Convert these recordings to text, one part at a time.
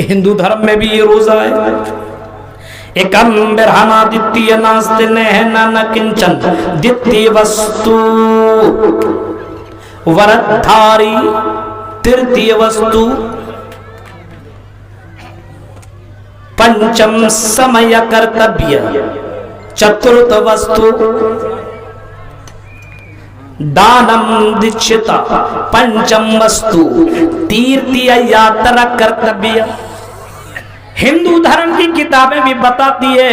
हिंदू धर्म में भी ये रोजा है। एकम बिरहना द्वितीय नास्ति न किंचन द्वितीय वस्तु वरधारी तृतीय वस्तु पंचम समय कर्तव्य चतुर्थ वस्तु दानम दीक्षिता पंचम वस्तु तीर्थीय यात्रा कर्तव्य। हिंदू धर्म की किताबें भी बताती है।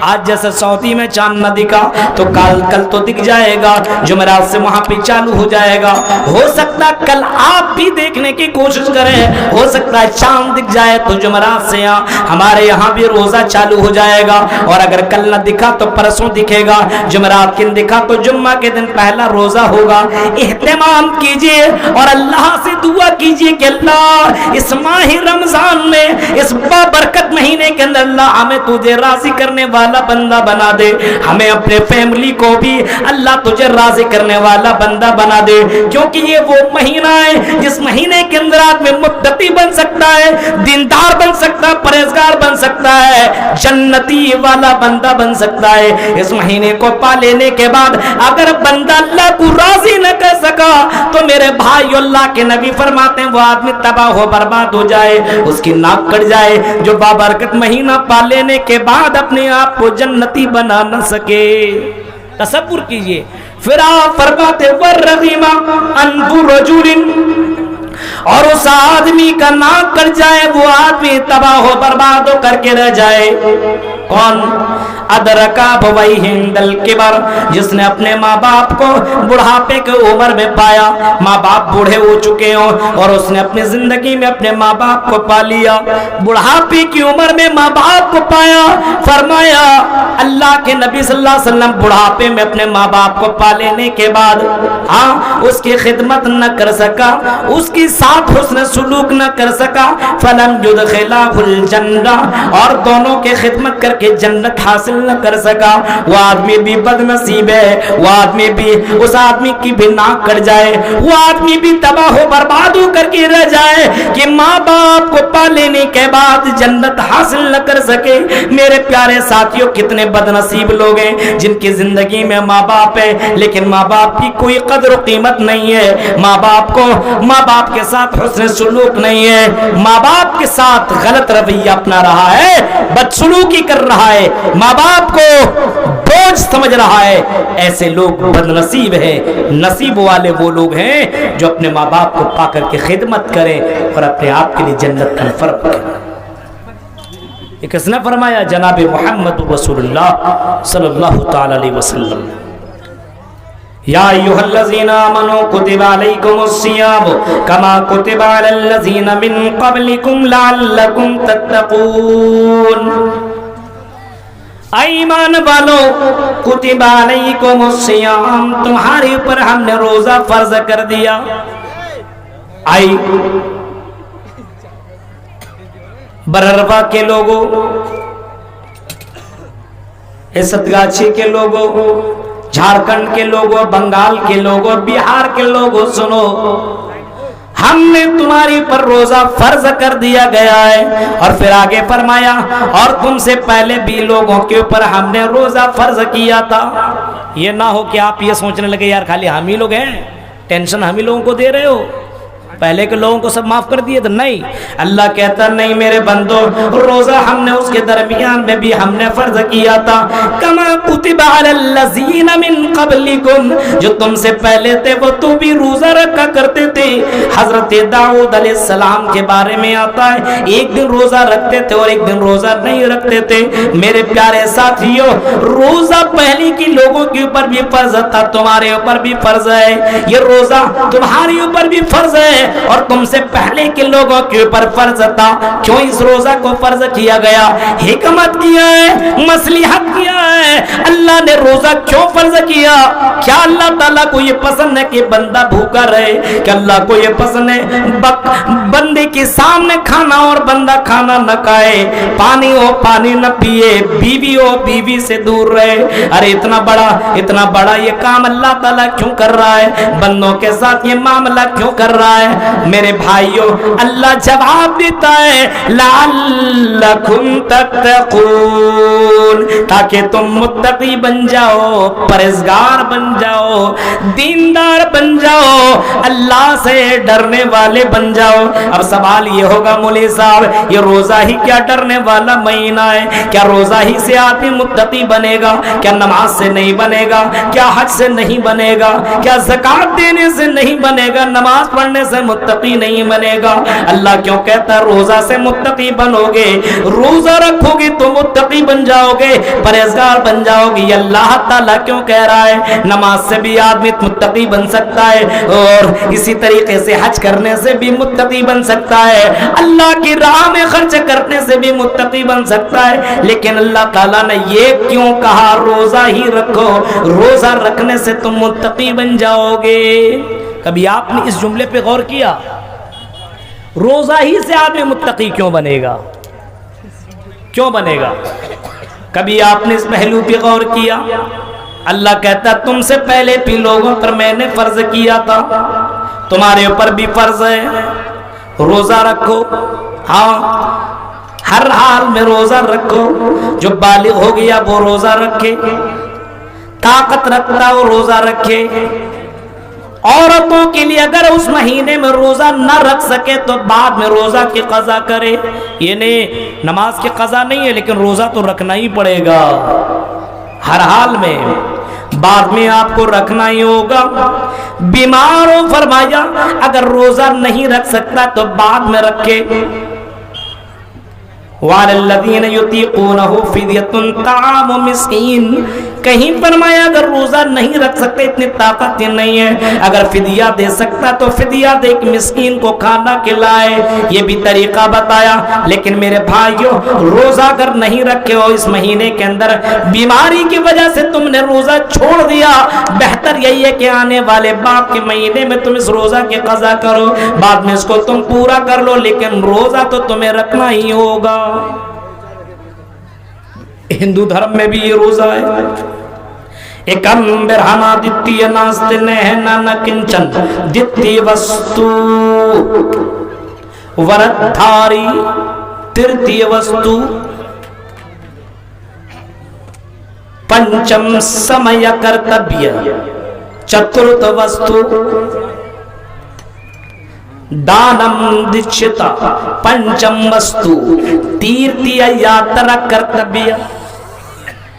आज जैसे सऊदी में चांद न दिखा तो कल तो दिख जाएगा, जुमेरात से वहां पे चालू हो जाएगा। हो सकता है कल आप भी देखने की कोशिश करें, हो सकता है चांद दिख जाए तो जुमेरात से हमारे यहाँ भी रोजा चालू हो जाएगा। और अगर कल न दिखा तो परसों दिखेगा, जुमेरात के दिन दिखा तो जुम्मा के दिन पहला रोजा होगा। एहतमाम कीजिए और अल्लाह से दुआ कीजिए कि अल्लाह इस माह रमजान में, इस बाबरकत महीने के अंदर अल्लाह हमें तुझे राजी करने वाला बंदा बना दे, हमें अपने फैमिली को भी अल्लाह तुझे राजी करने वाला बंदा बना दे। क्योंकि ये वो महीना है जिस महीने के अंदर आदमी मुत्तकी बन सकता है, दीनदार बन सकता है, परहेजगार बन सकता है, जन्नती वाला बंदा बन सकता है। इस महीने को पा लेने के बाद अगर बंदा अल्लाह को राजी न कर सका तो मेरे भाई अल्लाह के नबी फरमाते हैं वो आदमी तबाह हो बर्बाद हो जाए, उसकी नाक कट जाए, जो बाबरकत महीना पा लेने के बाद अपने आप को जन्नती बना न सके। तसव्वुर कीजिए। फिर आप फरमाते वर्रगीमा अनबु रजुलिन, और उस आदमी का नाक कट जाए, वो आदमी तबाह हो बर्बाद हो करके रह जाए। कौन? अदरका भवई हिंदल किबर, जिसने अपने माँ बाप को बुढ़ापे के उम्र में पाया, माँ बाप बूढ़े हो चुके हो और उसने अपनी जिंदगी में अपने माँ बाप को पा लिया, बुढ़ापे की उम्र में माँ बाप को पाया। फरमाया अल्लाह के नबी सल्लल्लाहु अलैहि वसल्लम बुढ़ापे में अपने माँ बाप को पा लेने के बाद उसकी खिदमत न कर सका, उसकी साथ हुस्न सुलूक न कर सका, फलम युदखिलहुल जन्नह, और दोनों के खिदमत करके जन्नत हासिल न कर सका। वो आदमी भी बदनसीब है, वो आदमी भी, उस आदमी की भी नाक कट जाए, वो आदमी भी तबाह हो बर्बाद हो करके रह जाए कि माँ बाप को पा लेने के बाद जन्नत हासिल न कर सके। मेरे प्यारे साथियों, कितने बदनसीब लोग हैं जिनकी जिंदगी में माँ बाप है लेकिन माँ बाप की कोई कदर कीमत नहीं है, माँ बाप के साथ हुस्न सुलूक नहीं है, माँ बाप के साथ गलत रवैया अपना रहा है, बदसलूकी कर रहा है, माँ बाप को बोझ समझ रहा है। ऐसे लोग बदनसीब है। नसीब वाले वो लोग हैं जो अपने माँ बाप को पाकर के खिदमत करें और अपने आप के लिए जन्नत का फर्क करें। किसने फरमाया? जनाब मोहम्मद रसूलुल्लाह सल्लल्लाहु तआला अलैहि वसल्लम। या अय्युहल्लज़ीना आमनू कुतिबा अलैकुमुस्सियाम कमा कुतिबा अलल्लज़ीना मिन क़ब्लिकुम लअल्लकुम तत्तक़ून। ईमान वालो, कुतिबा अलैकुमुस्सियाम, तुम्हारे ऊपर हमने रोजा फर्ज कर दिया। आई बररवा के लोगों, सतगाछी के लोगों, झारखंड के लोगों, बंगाल के लोगों, बिहार के लोगों, सुनो, हमने तुम्हारी पर रोजा फर्ज कर दिया गया है। और फिर आगे फरमाया और तुमसे पहले भी लोगों के ऊपर हमने रोजा फर्ज किया था। ये ना हो कि आप ये सोचने लगे यार खाली हम ही लोग हैं, टेंशन हम ही लोगों को दे रहे हो, पहले के लोगों को सब माफ कर दिए। तो नहीं, अल्लाह कहता नहीं मेरे बंदो, रोजा हमने उसके दरमियान में भी हमने फर्ज किया था। कमा कुतिबा अलल्लज़ीना मिन क़ब्लिकुम, जो तुमसे पहले थे वो तो भी रोजा रखा करते थे। हजरत दाऊद अलैहिस्सलाम के बारे में आता है, एक दिन रोजा रखते थे और एक दिन रोजा नहीं रखते थे। मेरे प्यारे साथियों, रोजा पहले के लोगों के ऊपर भी फर्ज था, तुम्हारे ऊपर भी फर्ज है। ये रोजा तुम्हारे ऊपर भी फर्ज है। और तुमसे पहले के लोगों के ऊपर फर्ज था। क्यों इस रोजा को फर्ज किया गया? हिकमत किया है, मसलिहत किया है। अल्लाह ने रोजा क्यों फर्ज किया? क्या अल्लाह ताला को ये पसंद है कि बंदा भूखा रहे? क्या अल्लाह को ये पसंद है बंदे के सामने खाना और बंदा खाना न खाए, पानी हो पानी न पिए, बीवी हो बीवी से दूर रहे? अरे इतना बड़ा ये काम अल्लाह ताला क्यों कर रहा है? बंदों के साथ ये मामला क्यों कर रहा है? मेरे भाइयों, अल्लाह जवाब देता है लअल्लकुम तत्तकून, ताकि तुम मुत्तकी बन जाओ, परहेजगार बन जाओ, दीनदार बन जाओ, अल्लाह से डरने वाले बन जाओ। अब सवाल ये होगा मौलवी साहब, ये रोजा ही क्या डरने वाला महीना है? क्या रोजा ही से आदमी मुत्तकी बनेगा? क्या नमाज से नहीं बनेगा? क्या हज से नहीं बनेगा? क्या ज़कात देने से नहीं बनेगा? नमाज पढ़ने से मुत्तकी नहीं बनेगा? अल्लाह क्यों कहता है रोजा से मुत्तकी बनोगे? रोजा रखोगे तो मुत्तकी बन जाओगे, परहेजगार बन जाओगे। अल्लाह ताला क्यों कह रहा है? नमाज से भी आदमी मुत्तकी बन सकता है और इसी तरीके से हज करने से भी मुत्तकी बन सकता है, अल्लाह की राह में खर्च करने से भी मुत्तकी बन सकता है। लेकिन अल्लाह ताला ने ये क्यों कहा रोजा ही रखो? रोजा रखने से तुम मुत्तकी बन जाओगे। कभी आपने इस जुमले पे गौर किया? रोजा ही से आदमी मुत्तकी क्यों बनेगा? क्यों बनेगा? कभी आपने इस पहलू पे गौर किया? अल्लाह कहता तुमसे पहले भी लोगों पर मैंने फर्ज किया था, तुम्हारे ऊपर भी फर्ज है, रोजा रखो। हाँ, हर हाल में रोजा रखो। जो बालिग हो गया वो रोजा रखे, ताकत रखता वो रोजा रखे। औरतों के लिए अगर उस महीने में रोजा न रख सके तो बाद में रोजा की कज़ा करे। ये नहीं नमाज की कज़ा नहीं है, लेकिन रोजा तो रखना ही पड़ेगा हर हाल में, बाद में आपको रखना ही होगा। बीमार हो फरमाया अगर रोजा नहीं रख सकता तो बाद में रखे। वालल्लज़ीन युतीक़ूनहु फ़िद्यतुन ताअमु मिस्कीन, कहीं फरमाया अगर रोजा नहीं रख सकते, इतनी ताकत नहीं है, अगर फिदिया दे सकता तो फिदिया दे के मिस्कीन को खाना खिलाए। ये भी तरीका बताया। लेकिन मेरे भाइयों, रोजा अगर नहीं रखे हो इस महीने के अंदर, बीमारी की वजह से तुमने रोजा छोड़ दिया, बेहतर यही है कि आने वाले बाद के महीने में तुम इस रोजा की कज़ा करो, बाद में इसको तुम पूरा कर लो, लेकिन रोजा तो तुम्हें रखना ही होगा। हिंदू धर्म में भी ये रोजा है। एकम बिरहना द्वितीय नास्ति नेहना न किंचन द्वितीय वस्तु वरधारी तृतीय वस्तु पंचम समय कर्तव्य चतुर्थ वस्तु दानम दीक्षिता पंचम वस्तु तीर्थीय यात्रा कर्तव्य।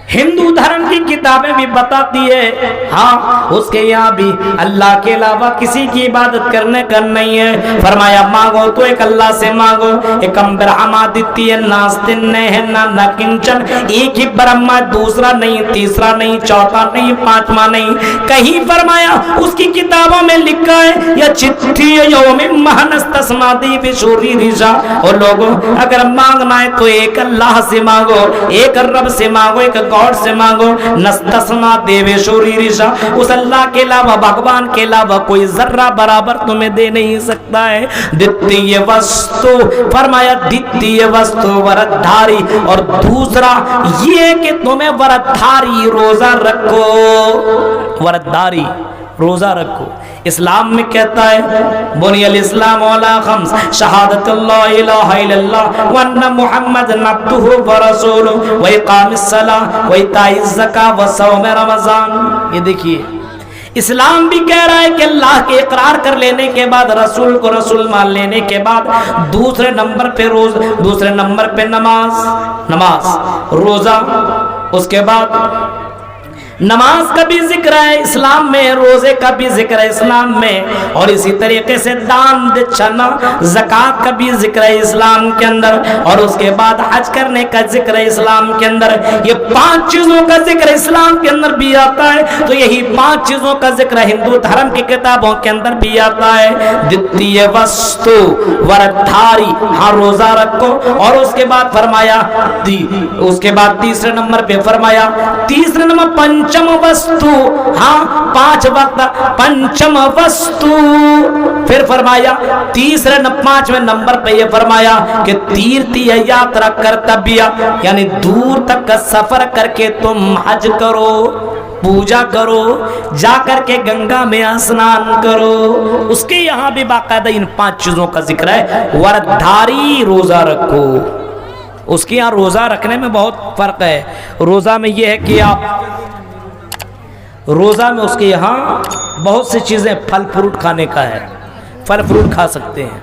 हिंदू धर्म की किताबें भी बताती है, हाँ उसके यहाँ भी अल्लाह के अलावा किसी की इबादत करने का नहीं है। फरमाया मांगो तो एक अल्लाह से मांगो। एकम ब्रह्मा द्वितीय नास्ति नेहना न किंचन, एक ही ब्रह्मा, दूसरा नहीं, तीसरा नहीं, चौथा नहीं, पांचवा नहीं। कहीं फरमाया उसकी किताबों में लिखा है या चिट्ठी महनस्तस्मादी बिशूरी रिजा। और लोगों अगर मांगना है तो एक अल्लाह से मांगो, एक रब से मांगो, एक गॉड से मांगो। नस्तस्मा देवेशोरी ऋषा, उस अल्लाह के अलावा, भगवान के अलावा कोई जर्रा बराबर तुम्हें दे नहीं सकता है। द्वितीय वस्तु फरमाया, द्वितीय वस्तु वरधारी, और दूसरा ये कि तुम्हें वरधारी रोजा रखो, वरधारी रोजा रखो। इस्लाम में कहता है बुनियल इस्लाम अला खम्स शहादत ला इलाहा इल्लल्लाह व अन्ना मुहम्मदन अब्दुहु व रसूलुहु व इकामिस सलाह व इताइज ज़कात व सौम रमजान। ये देखिए इस्लाम भी कह रहा है कि अल्लाह के इकरार कर लेने के बाद, रसूल को रसूल मान लेने के बाद, दूसरे नंबर पे रोज, दूसरे नंबर पे नमाज, रोजा, उसके बाद नमाज का भी जिक्र है इस्लाम में, रोजे का भी जिक्र है इस्लाम में, और इसी तरीके से दान दक्षिणा ज़कात का भी जिक्र है इस्लाम के अंदर, और उसके बाद हज करने का जिक्र है इस्लाम के अंदर। ये 5 चीजों का जिक्र इस्लाम के अंदर भी आता है। तो यही 5 चीजों का जिक्र हिंदू धर्म की किताबों के अंदर भी आता है। द्वितीय वस्तु वरधारी, हाँ रोजा रखो, और उसके बाद फरमाया उसके बाद तीसरे नंबर पे फरमाया, तीसरे नंबर पंचम वस्तु, हाँ 5 वक्त पंचम वस्तु। फिर फरमाया तीसरे 5वें नंबर पे ये फरमाया कि तीर्थ यात्रा कर्तव्य, यानी दूर तक का सफर करके तुम हज करो, पूजा करो, जाकर के गंगा में स्नान करो। उसके यहाँ भी बाकायदा इन 5 चीजों का जिक्र है। वरधारी, रोजा रखो। उसके यहाँ रोजा रखने में बहुत फर्क है। रोजा में यह है कि आप रोजा में उसके यहाँ बहुत सी चीजें, फल फ्रूट खाने का है, फल फ्रूट खा सकते हैं।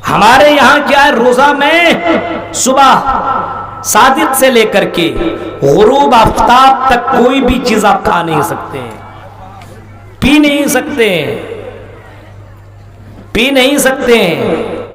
हमारे यहाँ क्या है, रोजा में सुबह सादिक से लेकर के गुरूब आफ्ताब तक कोई भी चीज आप खा नहीं सकते, पी नहीं सकते, पी नहीं सकते।